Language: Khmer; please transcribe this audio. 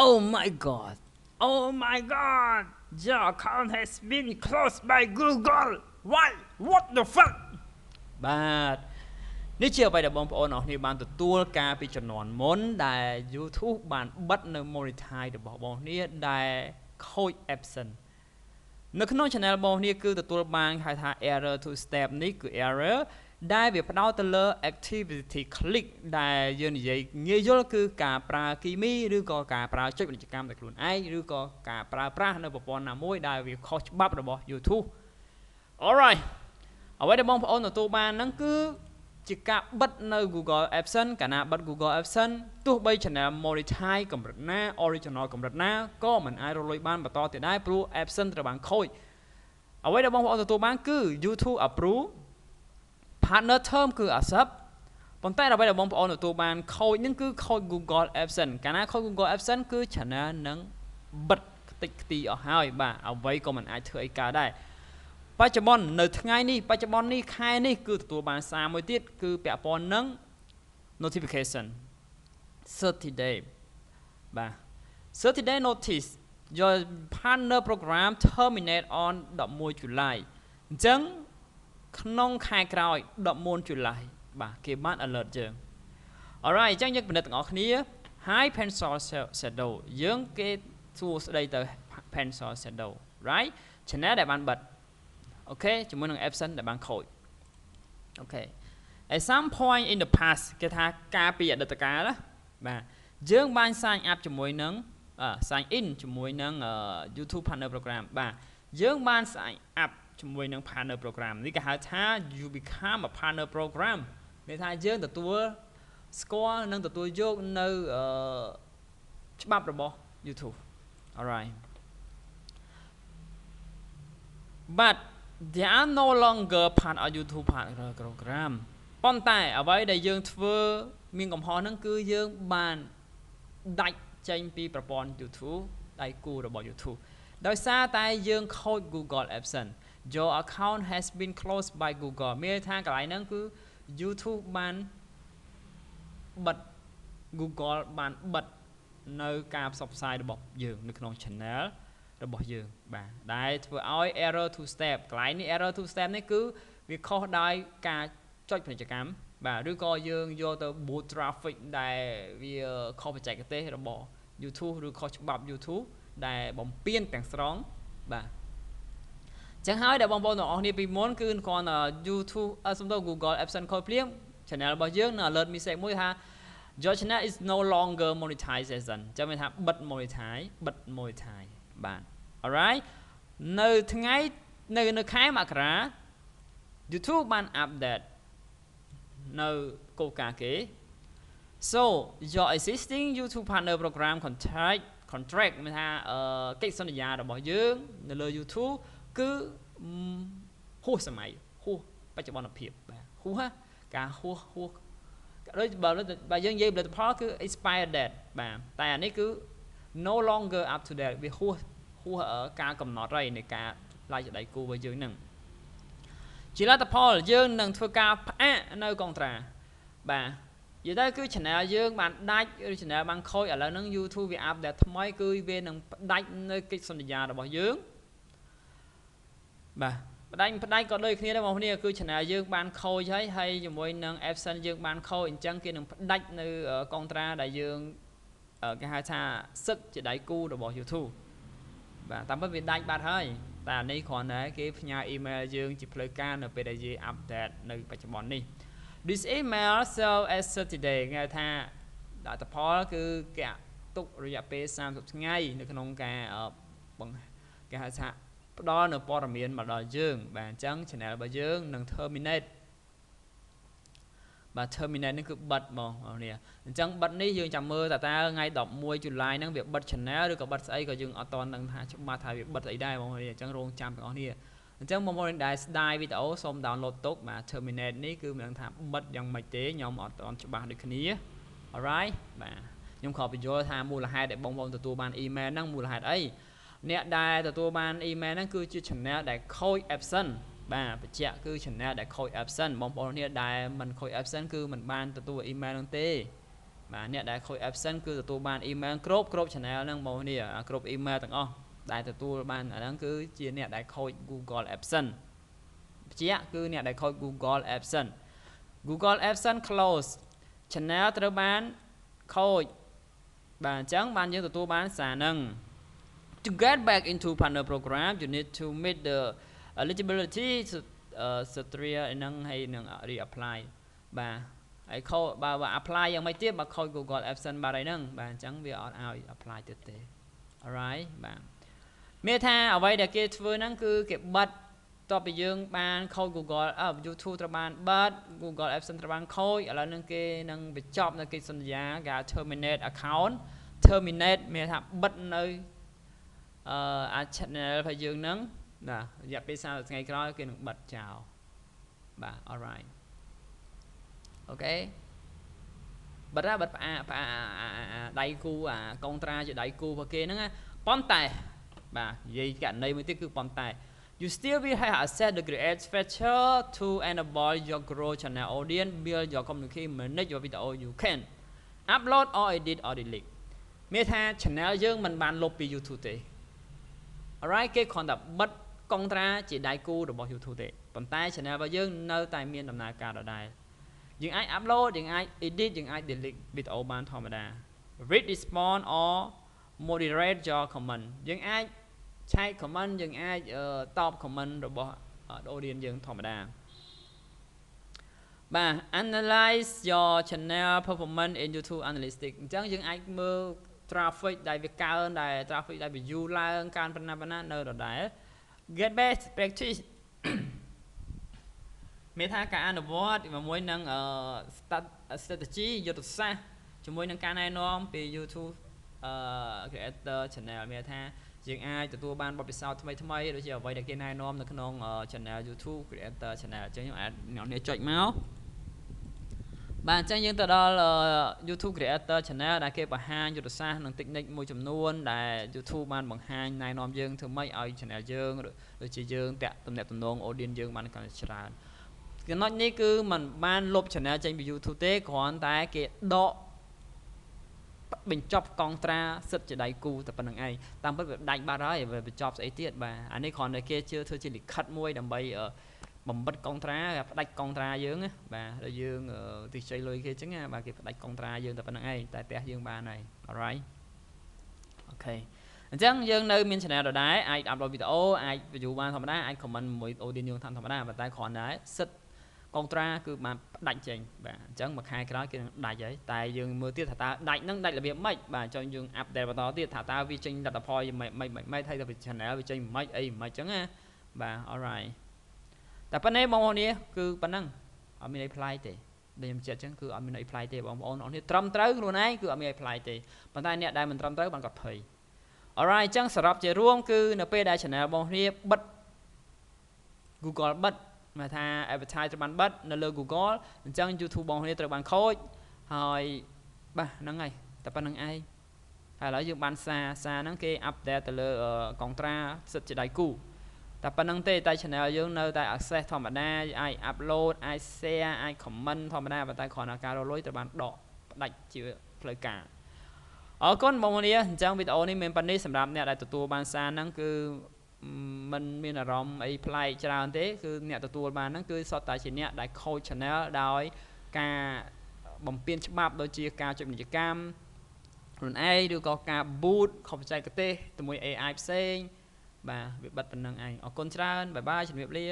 Oh my god Oh my god Your account has been closed by Google Why What the fuck បាទនេះជាអ្វីដែលបងប្អូនអរគ្នាបានទទួលការពីចំនួនមុនដែល YouTube បានបិទនៅ monetize របស់បងប្អូនដែលខូច absent នៅក្នុង channel បងប្អូនគឺទទួលបានហៅថា error to step នេះគឺ error ដែលវាផ្ដោតទៅលើ activity click ដែលយើងនិយាយងាយយល់គឺការប្រើគីមីឬក៏ការប្រើចុចពាណិជ្ជកម្មដោយខ្លួនឯងឬក៏ការប្រើប្រាស់នៅប្រព័ន្ធណាមួយដែលវាខុសច្បាប់របស់ YouTube Alright អ្វីដែលបងប្អូនទទួលបានហ្នឹងគឺជាការបិទនៅ Google Absence កាលណាបិទ Google Absence ទោះបី channel monetize កម្រិតណា original កម្រិតណាក៏មិនអាចរលួយបានបន្តទៀតដែរព្រោះ Absence ត្រូវបានខូចអ្វីដែលបងប្អូនទទួលបានគឺ YouTube approve partner term គឺ accept ប៉ុន្តែអ្វីដែលបងប្អូនទទួលបានខូចហ្នឹងគឺខូច Google Absence កាលណាខូច Google Absence គឺ channel នឹងបិទខ្ទេចខ្ទីអស់ហើយបាទអ្វីក៏មិនអាចធ្វើអីកើតដែរបច្ចុប្បន្ននៅថ្ងៃនេះបច្ចុប្បន្ននេះខែនេះគឺទទួលបានសារមួយទៀតគឺពាក់ព័ន្ធនឹង notification 30 day បាទ30 day notice your partner program terminate on 11 July អញ្ចឹងក្នុងខែក្រោយ11 July បាទគេបាន alert យើង Alright អញ្ចឹងយើងពិនិត្យទាំងអស់គ្នា Hi pencil shadow យើងគេសួរស្ដីទៅ pencil shadow right channel ដែលបានបិទអូខេជាមួយនឹង absent ដែលបានខូចអូខេ at some point in the past គេថាការពីអតីតកាលណាបាទយើងបាន sign up ជាមួយនឹងsign in ជាមួយនឹង YouTube partner program បាទយើងបាន sign up ជាមួយនឹង partner program នេះគេហៅថា you become a partner program ន័យថាយើងទទួលស្គាល់និងទទួលយកនៅច្បាប់របស់ YouTube alright but they are no longer part of YouTube partner program ប៉ុន្តែអ្វីដែលយើងធ្វើមានកំហុសហ្នឹងគឺយើងបានដាច់ចេញពីប្រព័ន្ធ YouTube ដៃគូរបស់ YouTube ដោយសារតែយើងខូច Google Absence Your account has been closed by Google មានថាកន្លែងហ្នឹងគឺ YouTube បានបិទ Google បានបិទនៅការផ្សព្វផ្សាយរបស់យើងនៅក្នុង channel របស់យើងបាទដែលធ្វើឲ្យ error to step កន្លែងនេះ error to step នេះគឺវាខុសដោយការចុចពាណិជ្ជកម្មបាទឬក៏យើងយកទៅ boot traffic ដែលវាខុសបច្ចេកទេសរបស់ YouTube ឬខុសច្បាប់ YouTube ដែលបំពានទាំងស្រុងបាទចឹងហើយដែលបងប្អូនទាំងអស់គ្នាពីមុនគឺគ្រាន់តែ YouTube សំដៅ Google Absence ខូចភ្លាម channel របស់យើងនៅ alert message មួយថា your channel is no longer monetization ចឹងមានថាបិទ monetize បាទ alright នៅថ្ងៃនៅខែមករា YouTube បាន update នៅគោលការណ៍គេ so your existing YouTube partner program contract មានថាកិច្ចសន្យារបស់យើងនៅលើ YouTube គឺហួសសម័យហួសបច្ចុប្បន្នភាពបាទហួសការហួសដូចបើយើងនិយាយផលិតផលគឺ expired date បាទតែអានេះគឺ no longer up to date វាហួសការកំណត់ហើយនៃការផ្លាយដៃគូរបស់យើងហ្នឹងជាលទ្ធផលយើងនឹងធ្វើការផ្អាកនៅកុងត្រាបាទនិយាយទៅគឺ channel យើងបានដាច់ឬ channel បានខូចឥឡូវហ្នឹង YouTube វា update ថ្មីគឺវានឹងផ្ដាច់នៅកិច្ចសន្យារបស់យើងបាទផ្ដាច់ក៏ដូចគ្នាដែរបងប្អូនគឺ channel យើងបានខូចហើយជាមួយនឹង absence យើងបានខូចអញ្ចឹងគេនឹងផ្ដាច់នៅកុងត្រាដែលយើងគេហៅថាសិទ្ធជាដៃគូរបស់ YouTube បាទតាមពិតវាដាច់បាត់ហើយតែអានេះគ្រាន់តែគេផ្ញើ email យើងជាផ្លូវការនៅពេលដែលយើង update នៅបច្ចុប្បន្ននេះ This email serve as 30 day គេថាលទ្ធផលគឺគេទុករយៈពេល30ថ្ងៃនៅក្នុងការគេហៅថាផ្ដល់នៅព័ត៌មានមកដល់យើងបាទអញ្ចឹង channel របស់យើងនឹង terminate បាទ terminate នេះគឺបិទបងប្អូនអញ្ចឹងបិទនេះយើងចាំមើលតើថ្ងៃ11 July ហ្នឹងវាបិទ channel ឬក៏បិទស្អីក៏យើងអត់ទាន់ដឹងថាច្បាស់ថាវាបិទអីដែរបងប្អូនអញ្ចឹងរងចាំទាំងអស់គ្នាអញ្ចឹងបងប្អូនដែលស្ដាយវីដេអូសូម download ទុកបាទ terminate នេះគឺមិនដឹងថាបិទយ៉ាងម៉េចទេខ្ញុំអត់ទាន់ច្បាស់ដូចគ្នា alright បាទខ្ញុំខកបញ្យល់ថាមូលហេតុដែលបងប្អូនទទួលបាន email ហ្នឹងមូលហេតុអីអ្នកដែលទទួលបាន email ហ្នឹងគឺជា channel ដែលខូច absent បាទបញ្ជាក់គឺ channel ដែលខូច absent បងប្អូនគ្នាដែលមិនខូច absent គឺមិនបានទទួល email ហ្នឹងទេ បាទអ្នកដែលខូច absent គឺទទួលបាន email គ្រប់ channel ហ្នឹងបងនេះគ្រប់ email ទាំងអស់ដែលទទួលបានអាហ្នឹងគឺជាអ្នកដែលខូច Google absent បញ្ជាក់គឺអ្នកដែលខូច Google absent close channel ត្រូវបានខូចបាទអញ្ចឹងបានយើងទទួលបានសារហ្នឹង to get back into partner program you need to meet the eligibility criteria ហ្នឹងហើយនឹង reapply បាទហើយខូចបើ apply យ៉ាងម៉េចទៀតបើខូច Google absent បាត់ហើយហ្នឹងបាទអញ្ចឹងវាអត់ឲ្យ apply ទៀតទេ alright បាទមានថាអ្វីដែលគេធ្វើហ្នឹងគឺគេបិទតបពីយើងបានខូច Google YouTube ត្រូវបានបិទ Google absent ត្រូវបានខូចឥឡូវហ្នឹងគេនឹងបញ្ចប់នៅកិច្ចសន្យាគេ terminate account terminate មានថាបិទនៅchannel របស់យើងហ្នឹងណារយៈពេល30ថ្ងៃក្រោយគេនឹងបិទចោលបាទ alright អូខេបិទផ្អាដៃគូកុងត្រាជាដៃគូរបស់គេហ្នឹងប៉ុន្តែបាទនិយាយករណីមួយទៀតគឺប៉ុន្តែ you still will have access the create feature to enable your grow channel audience build your community manage your video you can upload or edit or delete មានថា channel យើងមិនបានលុបពី YouTube ទេ alright គេគ្រាន់តែបិទកុងត្រាជាដៃគូរបស់ YouTube ទេប៉ុន្តែ channel របស់យើងនៅតែមានដំណើរការដដែលយើងអាច upload យើងអាច edit យើងអាច delete video បានធម្មតា read respond or moderate your comment យើងអាចឆែក comment យើងអាចតប comment របស់ audience យើងធម្មតាបាទ analyze your channel performance in YouTube analytics អញ្ចឹងយើងអាចមើល traffic ដែលវាកើនដែល traffic ដែល view ឡើងកើនប៉ុណ្ណានៅដដែល get best practice មានថាការអនុវត្តជាមួយនឹងstrategy យុទ្ធសាស្ត្រជាមួយនឹងការណែនាំពី YouTube creator channel មានថាយើងអាចទទួលបានបទពិសោធន៍ថ្មីដូចជាអ្វីដែលគេណែនាំនៅក្នុង channel YouTube creator channel អញ្ចឹងខ្ញុំអាចអ្នកចុចមកបាទអញ្ចឹងយើងទៅដល់ YouTube creator channel ដែលគេបង្ហាញយុទ្ធសាស្ត្រនិង technique មួយចំនួនដែល YouTube បានបង្ហាញណែនាំយើងធ្វើម៉េចឲ្យ channel យើងដូចជាយើងតាក់ទំនាក់ទំនង audience យើងបានកាន់តែច្រើនចំណុចនេះគឺมันបានលុប channel ចេញពី YouTube ទេគ្រាន់តែគេដកបញ្ចប់កងត្រាសិទ្ធិជាដៃគូតែប៉ុណ្្នឹងឯងតាមពិតវាដាច់បាត់ហើយវាបញ្ចប់ស្អីទៀតបាទអានេះគ្រាន់តែគេជឿធ្វើជាលិខិតមួយដើម្បីបំបិតកងត្រាផ្ដាច់កងត្រាយើងបាទដល់យើងទីខ្ចីលុយគេអញ្ចឹងបាទគេផ្ដាច់កងត្រាយើងតែប៉ុណ្្នឹងឯងតែផ្ទះយើងបានហើយ alright អូខេអញ្ចឹងយើងនៅមាន channel ដដែលអាច upload វីដេអូអាច view បានធម្មតាអាច comment មួយ audience យើងធម្មតាប៉ុន្តែគ្រាន់តែសិទ្ធិកងត្រាគឺបានផ្ដាច់ចេញបាទអញ្ចឹងមួយខែក្រោយគេនឹងដាច់ហើយតែយើងមើលទៀតថាតើដាច់នឹងដាច់របៀបម៉េចបាទចង់យើង update បន្តទៀតថាតើវាចេញលទ្ធផលម៉េចហើយទៅ channel វាចេញម៉េចអីម៉េចអញ្ចឹងណាបាទ alright តែប៉ុណ្ណេះបងប្អូននេះគឺប៉ុណ្ណឹងអត់មានអីប្លែកទេដូចខ្ញុំជឿអញ្ចឹងគឺអត់មានអីប្លែកទេបងប្អូនអរនេះត្រឹមត្រូវខ្លួនឯងគឺអត់មានអីប្លែកទេប៉ុន្តែអ្នកដែលមិនត្រឹមត្រូវបានគាត់ភ័យ alright អញ្ចឹងសរុបជារួមគឺនៅពេលដែល channel បងប្អូនបិទ Google បិទមកថា advertise ត្រូវបានបិទនៅលើ Google អញ្ចឹង YouTube បងប្អូនត្រូវបានខូចហើយបាទហ្នឹងហើយតែប៉ុណ្្នឹងឯងហើយឥឡូវយើងបានសារហ្នឹងគេ update ទៅលើកងត្រាសិទ្ធិជាដៃគូតែប៉ុណ្្នឹងទេតែ channel យើងនៅតែ access ធម្មតាអាច upload អាច share អាច comment ធម្មតាប៉ុន្តែគ្រាន់តែការរលួយត្រូវបានដកផ្ដាច់ជាផ្លូវការអរគុណបងប្អូនអញ្ចឹងវីដេអូនេះមានប៉ុណ្្នេះសម្រាប់អ្នកដែលទទួលបានសារហ្នឹងគឺมันមានអារម្មណ៍អីប្លែកច្រើនទេគឺអ្នកទទួលបានហ្នឹងគឺសុទ្ធតែជាអ្នកដែលខូច channel ដោយការបំពានច្បាប់ដូចជាការចុចពាណិជ្ជកម្មខ្លួនឯងឬក៏ការ boot ខុសបច្ចេកទេសជាមួយ AI ផ្សេងបាទវាបិទប៉ុណ្្នឹងឯងអរគុណច្រើនបាយបាយជំរាបលា